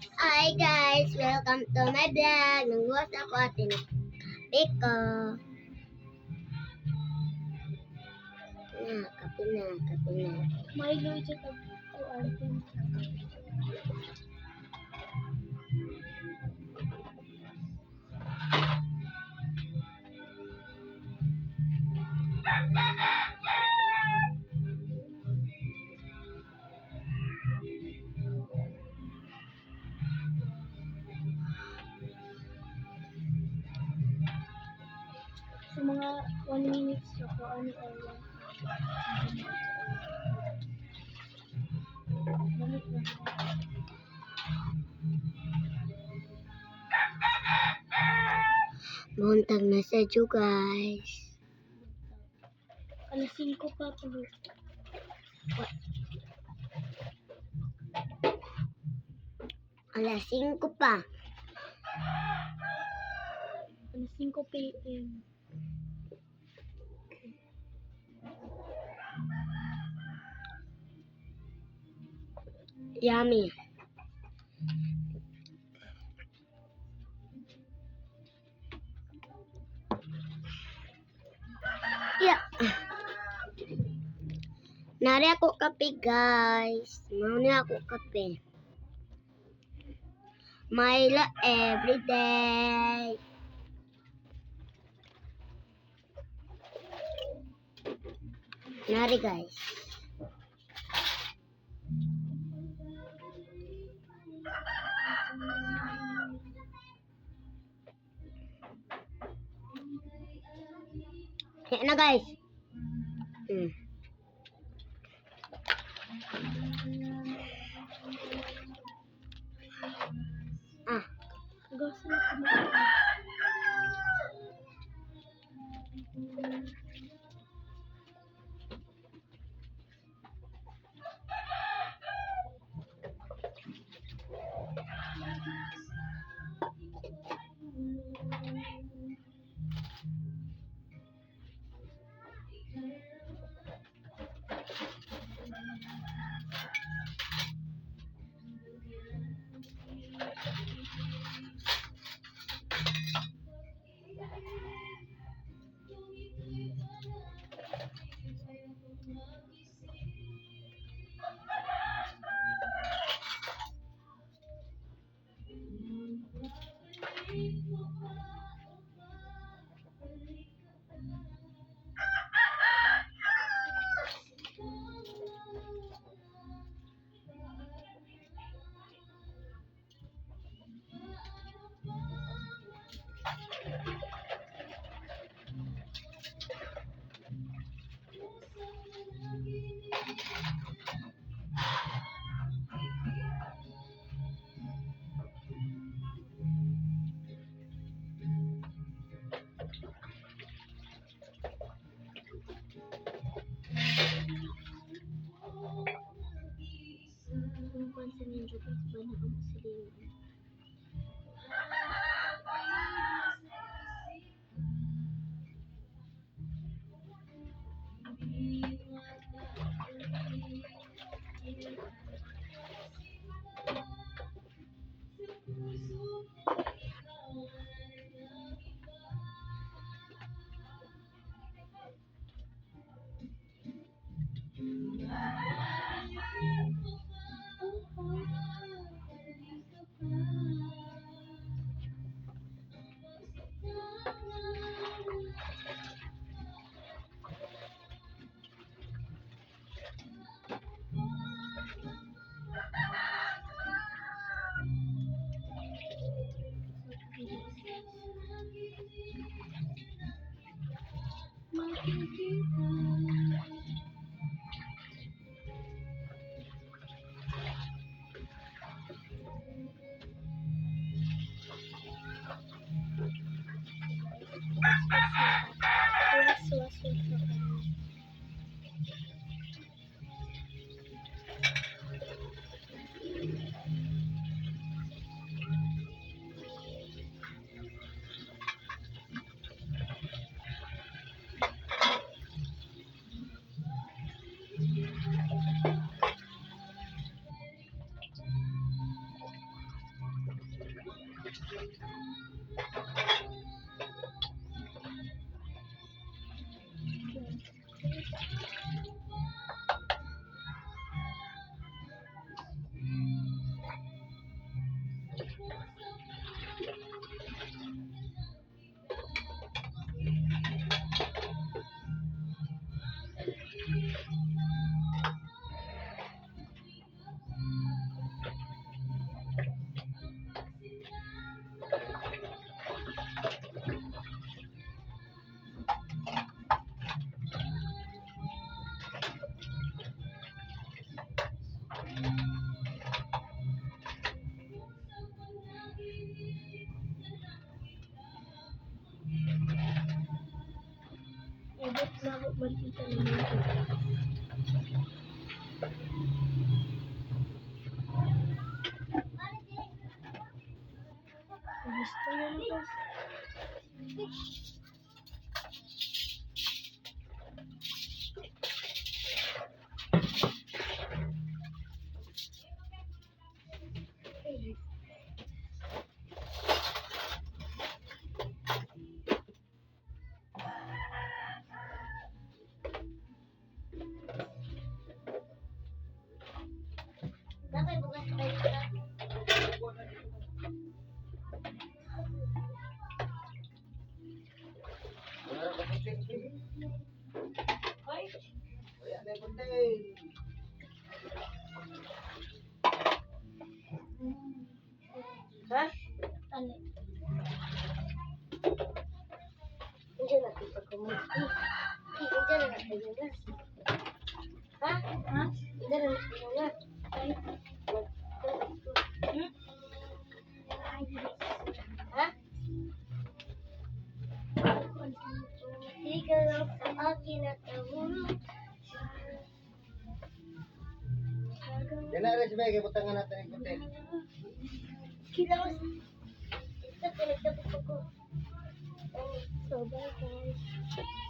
Hi guys! Welcome to my vlog. Nagbuwas ako at tinapik ko. Kape na. May lucha ka to Alvin. Sa mga 1 minutes ako, ano oras. Balik na. Buntag na sa dyo guys. Alas 5 pa tuloy. Alas 5 pa. Alas 5 p.m. Yummy. Yeah. Nari ako kape guys. Mauni ako kape. Milo everyday. Nari guys. Yan na guys. Gasa na kumain. Kung pansin yung jukas ba na ang silingan. Abot na ako balita naman. Gusto na ako. Dapat bukas tayo sa Ha? Ano? Diyan na kita kumusti. Diyan na tayo na. Ha? Ha? Diyan na tayo na. Ha? Hindi ka lang sa akin at tahulog. Yan na rin si Mike, butangan natin yung konti. Kilawas. Ito, pinagtapos ako. So, bye guys.